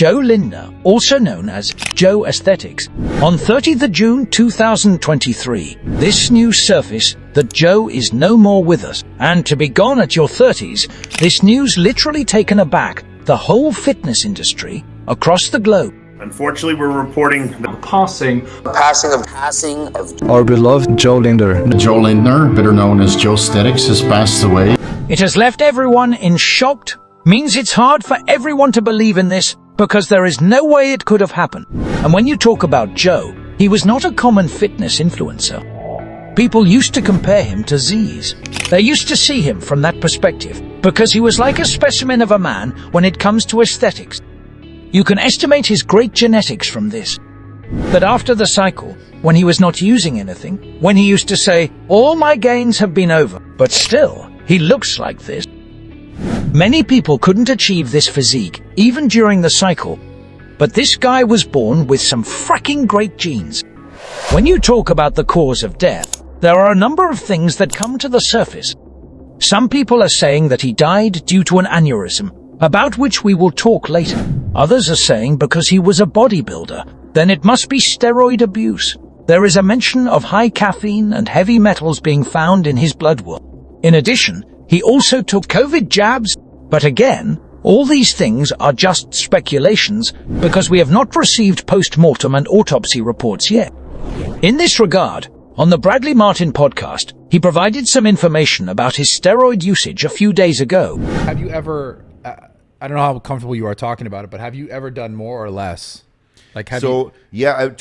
Joe Lindner, also known as Joesthetics, on 30th of June 2023. This news surfaced that Joe is no more with us, and to be gone at your 30s, this news literally taken aback the whole fitness industry across the globe. Unfortunately, we're reporting the passing of our beloved Joe Lindner. Joe Lindner, better known as Joesthetics, has passed away. It has left everyone in shock, means it's hard for everyone to believe in this because there is no way it could have happened. And when you talk about Joe, he was not a common fitness influencer. People used to compare him to Z's. They used to see him from that perspective because he was like a specimen of a man when it comes to aesthetics. You can estimate his great genetics from this. But after the cycle, when he was not using anything, when he used to say, "All my gains have been over," but still, he looks like this. Many people couldn't achieve this physique, even during the cycle. But this guy was born with some fracking great genes. When you talk about the cause of death, there are a number of things that come to the surface. Some people are saying that he died due to an aneurysm, about which we will talk later. Others are saying because he was a bodybuilder, then it must be steroid abuse. There is a mention of high caffeine and heavy metals being found in his blood work. In addition, he also took COVID jabs, but again, all these things are just speculations because we have not received post-mortem and autopsy reports yet. In this regard, on the Bradley Martin podcast, he provided some information about his steroid usage a few days ago. Have you ever, I don't know how comfortable you are talking about it, but have you ever done more or less? Like, to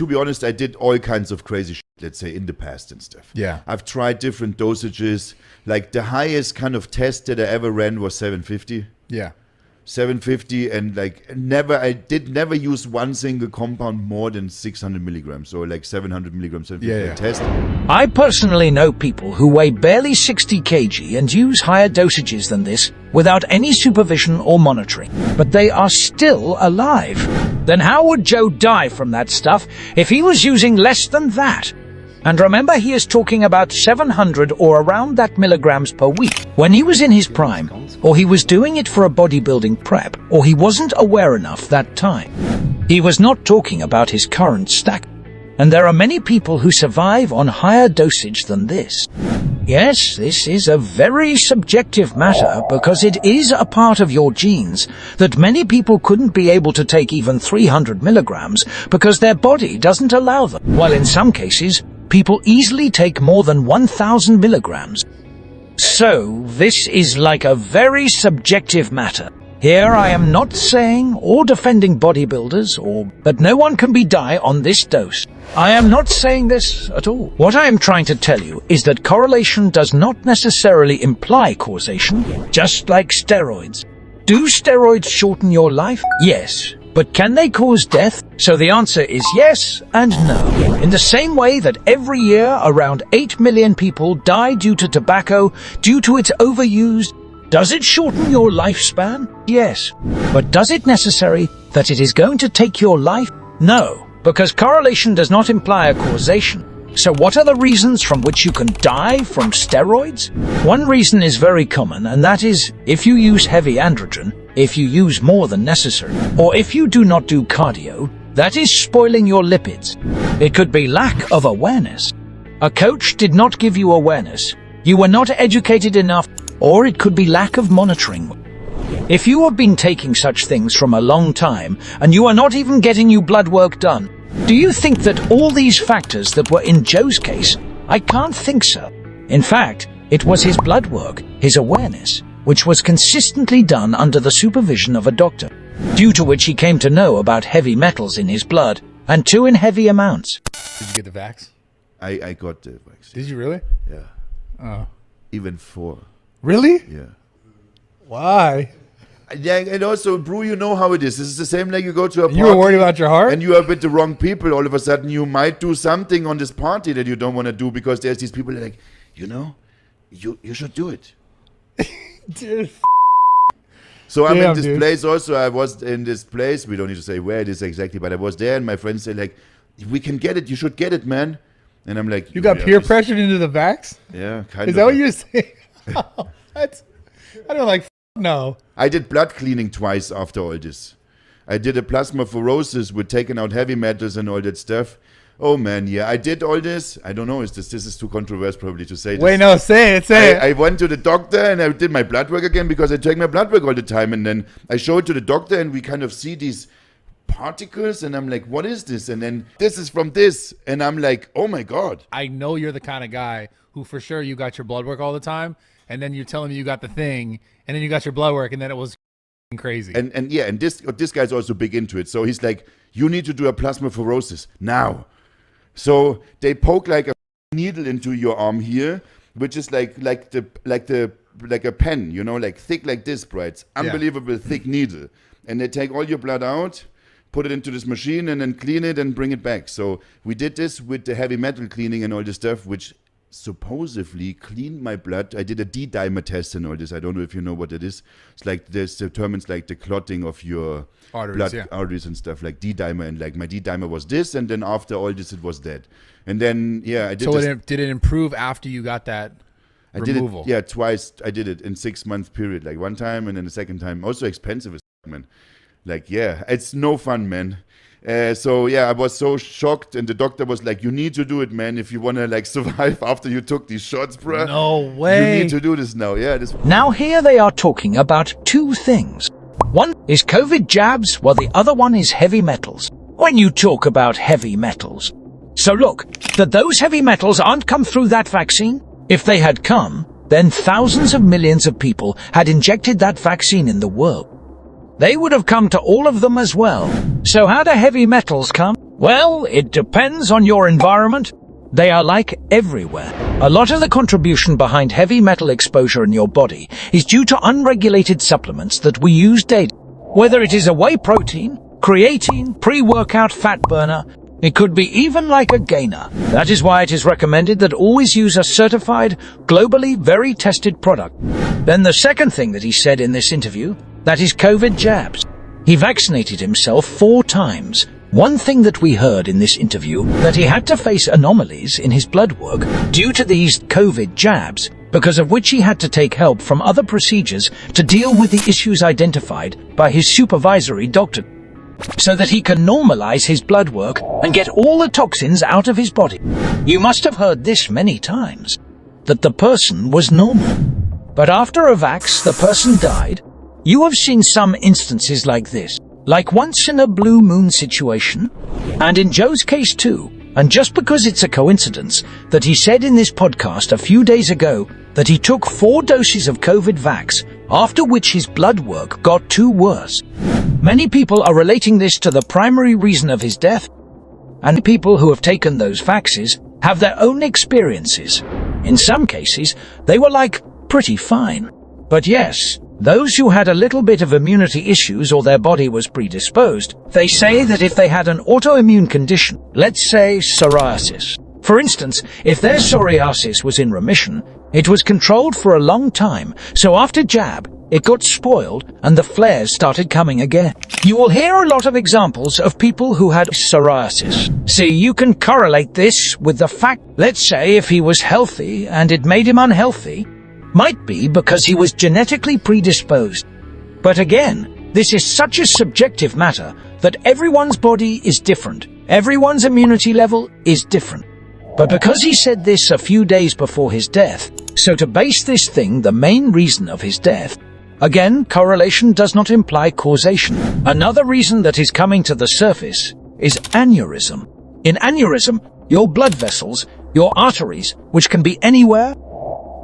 be honest, I did all kinds of crazy shit, let's say, in the past and stuff. Yeah. I've tried different dosages. Like, the highest kind of test that I ever ran was 750. Yeah. 750, and like I did never use one single compound more than 600 milligrams, or like 700 milligrams 750 test. I personally know people who weigh barely 60 kg and use higher dosages than this without any supervision or monitoring, but they are still alive. Then how would Joe die from that stuff if he was using less than that? And remember, he is talking about 700 or around that milligrams per week. When he was in his prime, or he was doing it for a bodybuilding prep, or he wasn't aware enough that time. He was not talking about his current stack. And there are many people who survive on higher dosage than this. Yes, this is a very subjective matter because it is a part of your genes that many people couldn't be able to take even 300 milligrams because their body doesn't allow them, while in some cases, people easily take more than 1,000 milligrams. So, this is like a very subjective matter. Here I am not saying or defending bodybuilders but no one can die on this dose. I am not saying this at all. What I am trying to tell you is that correlation does not necessarily imply causation, just like steroids. Do steroids shorten your life? Yes. But can they cause death? So the answer is yes and no. In the same way that every year around 8 million people die due to tobacco, due to its overuse, does it shorten your lifespan? Yes. But does it necessary that it is going to take your life? No, because correlation does not imply a causation. So what are the reasons from which you can die from steroids? One reason is very common, and that is if you use heavy androgen, if you use more than necessary, or if you do not do cardio, that is spoiling your lipids. It could be lack of awareness. A coach did not give you awareness. You were not educated enough, or it could be lack of monitoring. If you have been taking such things from a long time, and you are not even getting your blood work done, do you think that all these factors that were in Joe's case? I can't think so. In fact, it was his blood work, his awareness, which was consistently done under the supervision of a doctor, due to which he came to know about heavy metals in his blood, and too in heavy amounts. Did you get the vax? I got the vaccine. Did you really? Yeah. Oh. Even 4. Really? Yeah. Why? Yeah, and also, Brew, you know how it is. This is the same like you go to a party. You were worried about your heart? And you are with the wrong people. All of a sudden, you might do something on this party that you don't want to do because there's these people that are like, you should do it. Dude, so I'm in this place also. I was in this place. We don't need to say where it is exactly, but I was there and my friends said like, we can get it. You should get it, man. And I'm like, you got peer pressured into the vax? Yeah, kind of. Is that what you're saying? I don't like, no. I did blood cleaning twice after all this. I did a plasmapheresis with taking out heavy metals and all that stuff. Oh man, yeah, I did all this. I don't know, this is too controversial probably to say this. Wait, no, say it. I went to the doctor and I did my blood work again because I take my blood work all the time. And then I show it to the doctor and we kind of see these particles and I'm like, what is this? And then this is from this. And I'm like, oh my God. I know you're the kind of guy who for sure you got your blood work all the time. And then you're telling me you got the thing and then you got your blood work and then it was crazy. And this guy's also big into it. So he's like, you need to do a plasmapheresis now. So they poke like a needle into your arm here, which is like a pen, you know, like thick like this, bro. It's unbelievable thick needle. And they take all your blood out, put it into this machine, and then clean it and bring it back. So we did this with the heavy metal cleaning and all this stuff, which supposedly cleaned my blood. I did a D-dimer test and all this. I don't know if you know what it is. It's like this determines like the clotting of your arteries and stuff, like D-dimer, and like my D-dimer was this, and then after all this it was that. And then I did. So did it improve after you got that removal? Did it, twice. I did it in 6 month period, like one time and then the second time. Also expensive as man. Like it's no fun, man. So I was so shocked, and the doctor was like, "You need to do it, man, if you want to like survive after you took these shots, bruh. No way. You need to do this now." Now here they are talking about two things. One is COVID jabs, while the other one is heavy metals. When you talk about heavy metals. So look, that those heavy metals aren't come through that vaccine. If they had come, then thousands of millions of people had injected that vaccine in the world. They would have come to all of them as well. So how do heavy metals come? Well, it depends on your environment. They are like everywhere. A lot of the contribution behind heavy metal exposure in your body is due to unregulated supplements that we use daily. Whether it is a whey protein, creatine, pre-workout fat burner, it could be even like a gainer. That is why it is recommended that always use a certified, globally very tested product. Then the second thing that he said in this interview, that is COVID jabs. He vaccinated himself 4 times. One thing that we heard in this interview, that he had to face anomalies in his blood work due to these COVID jabs, because of which he had to take help from other procedures to deal with the issues identified by his supervisory doctor, so that he can normalize his blood work and get all the toxins out of his body. You must have heard this many times, that the person was normal. But after a vax, the person died. You have seen some instances like this, like once in a blue moon situation, and in Joe's case too. And just because it's a coincidence that he said in this podcast a few days ago that he took 4 doses of COVID vax, after which his blood work got too worse. Many people are relating this to the primary reason of his death, and people who have taken those vaxes have their own experiences. In some cases, they were like pretty fine. But yes, those who had a little bit of immunity issues or their body was predisposed, they say that if they had an autoimmune condition, let's say psoriasis. For instance, if their psoriasis was in remission, it was controlled for a long time, so after jab, it got spoiled and the flares started coming again. You will hear a lot of examples of people who had psoriasis. See, you can correlate this with the fact, let's say if he was healthy and it made him unhealthy, might be because he was genetically predisposed. But again, this is such a subjective matter that everyone's body is different. Everyone's immunity level is different. But because he said this a few days before his death, so to base this thing the main reason of his death, again, correlation does not imply causation. Another reason that is coming to the surface is aneurysm. In aneurysm, your blood vessels, your arteries, which can be anywhere,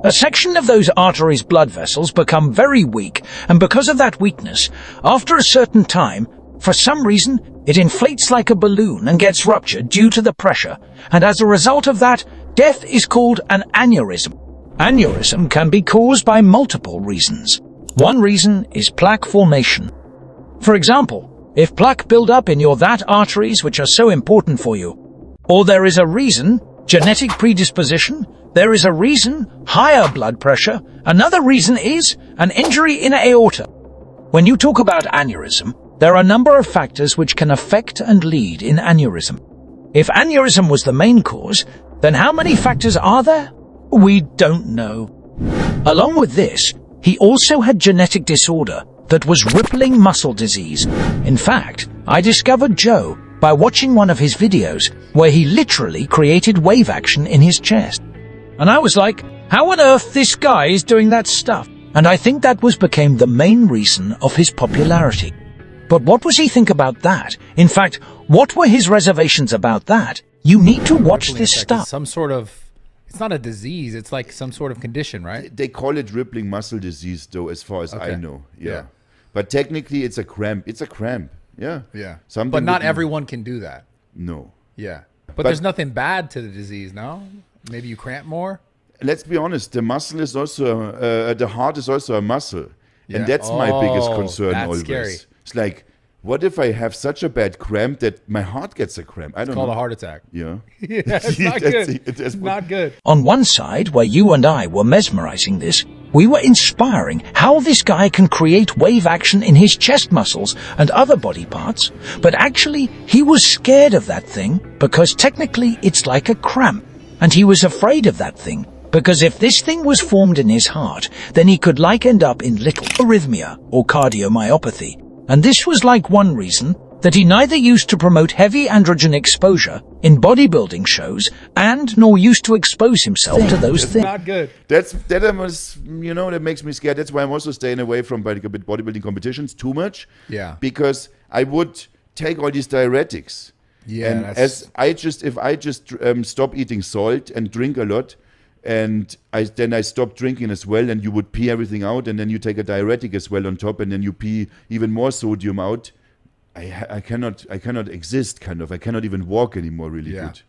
a section of those arteries' blood vessels become very weak, and because of that weakness, after a certain time, for some reason, it inflates like a balloon and gets ruptured due to the pressure, and as a result of that, death is called an aneurysm. Aneurysm can be caused by multiple reasons. One reason is plaque formation. For example, if plaque build up in your that arteries which are so important for you, or there is a reason, genetic predisposition, there is a reason, higher blood pressure. Another reason is an injury in aorta. When you talk about aneurysm, there are a number of factors which can affect and lead in aneurysm. If aneurysm was the main cause, then how many factors are there? We don't know. Along with this, he also had genetic disorder that was rippling muscle disease. In fact, I discovered Joe by watching one of his videos where he literally created wave action in his chest. And I was like, how on earth this guy is doing that stuff? And I think that became the main reason of his popularity. But what was he think about that? In fact, what were his reservations about that? You need to watch this stuff. Some sort of, it's not a disease, it's like some sort of condition, right? They call it rippling muscle disease, though, as far as I know. Yeah. But technically, it's a cramp. It's a cramp. Yeah. Yeah. Something but not everyone can do that. No. Yeah. But there's nothing bad to the disease, no? Maybe you cramp more? Let's be honest. The muscle is also, the heart is also a muscle. Yeah. And that's my biggest concern that's always. Scary. It's like, what if I have such a bad cramp that my heart gets a cramp? I don't know. It's called a heart attack. Yeah. Yeah, it's not good. It's not good. On one side, where you and I were mesmerizing this, we were inspiring how this guy can create wave action in his chest muscles and other body parts, but actually he was scared of that thing because technically it's like a cramp, and he was afraid of that thing because if this thing was formed in his heart, then he could end up in little arrhythmia or cardiomyopathy. And this was one reason that he neither used to promote heavy androgen exposure in bodybuilding shows and nor used to expose himself to those things. Not good. That makes me scared. That's why I'm also staying away from bodybuilding competitions too much. Yeah. Because I would take all these diuretics. Yeah. And if I just stop eating salt and drink a lot, and then I stopped drinking as well, and you would pee everything out, and then you take a diuretic as well on top, and then you pee even more sodium out. I cannot exist, kind of. I cannot even walk anymore really good.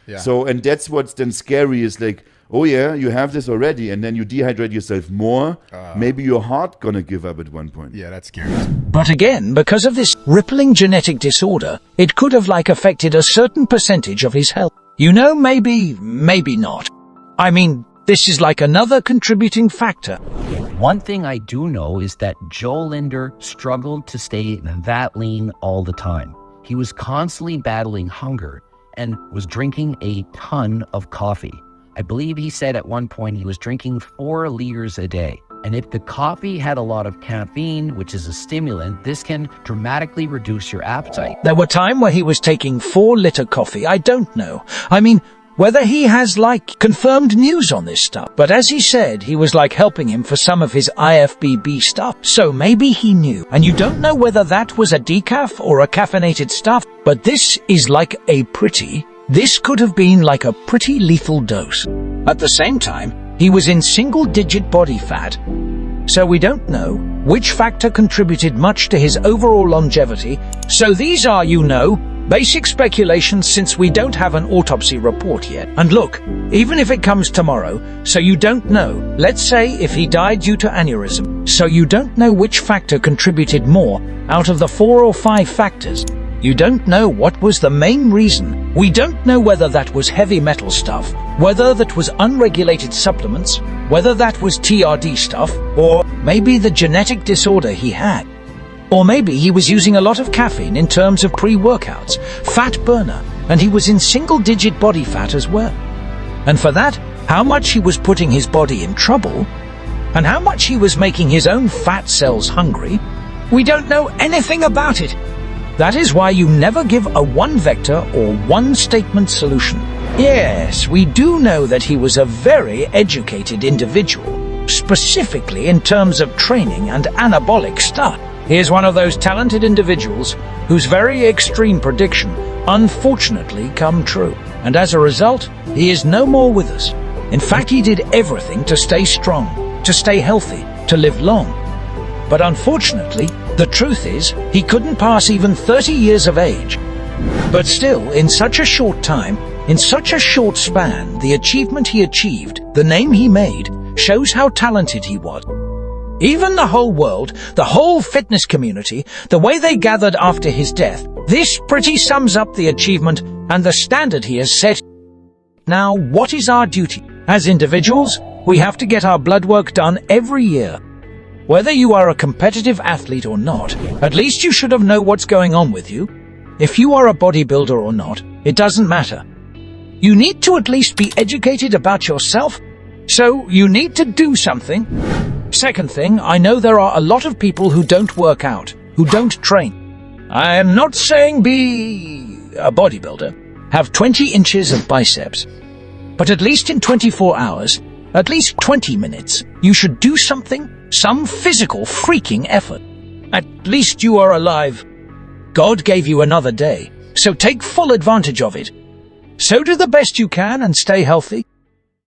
Yeah. So, and that's what's then scary is like, oh yeah, you have this already, and then you dehydrate yourself more. Maybe your heart gonna give up at one point. Yeah, that's scary. But again, because of this rippling genetic disorder, it could have affected a certain percentage of his health. Maybe not. I mean, this is another contributing factor. One thing I do know is that Joe Lindner struggled to stay that lean all the time. He was constantly battling hunger and was drinking a ton of coffee. I believe he said at one point he was drinking 4 liters a day. And if the coffee had a lot of caffeine, which is a stimulant, this can dramatically reduce your appetite. There were times where he was taking 4-liter coffee. I don't know. I mean, whether he has confirmed news on this stuff. But as he said, he was helping him for some of his IFBB stuff. So maybe he knew. And you don't know whether that was a decaf or a caffeinated stuff. But this is this could have been a pretty lethal dose. At the same time, he was in single-digit body fat. So we don't know which factor contributed much to his overall longevity. So these are, basic speculations since we don't have an autopsy report yet. And look, even if it comes tomorrow, so you don't know, let's say if he died due to aneurysm, so you don't know which factor contributed more out of the 4 or 5 factors. You don't know what was the main reason. We don't know whether that was heavy metal stuff, whether that was unregulated supplements, whether that was TRD stuff, or maybe the genetic disorder he had. Or maybe he was using a lot of caffeine in terms of pre-workouts, fat burner, and he was in single-digit body fat as well. And for that, how much he was putting his body in trouble, and how much he was making his own fat cells hungry, we don't know anything about it. That is why you never give a one-vector or one-statement solution. Yes, we do know that he was a very educated individual, specifically in terms of training and anabolic stuff. He is one of those talented individuals whose very extreme prediction unfortunately come true. And as a result, he is no more with us. In fact, he did everything to stay strong, to stay healthy, to live long. But unfortunately, the truth is, he couldn't pass even 30 years of age. But still, in such a short time, in such a short span, the achievement he achieved, the name he made, shows how talented he was. Even the whole world, the whole fitness community, the way they gathered after his death, this pretty sums up the achievement and the standard he has set. Now, what is our duty? As individuals, we have to get our blood work done every year. Whether you are a competitive athlete or not, at least you should have known what's going on with you. If you are a bodybuilder or not, it doesn't matter. You need to at least be educated about yourself, so you need to do something. Second thing, I know there are a lot of people who don't work out, who don't train. I am not saying be a bodybuilder, have 20 inches of biceps, but at least in 24 hours, at least 20 minutes, you should do something, some physical freaking effort. At least you are alive. God gave you another day, so take full advantage of it. So do the best you can and stay healthy.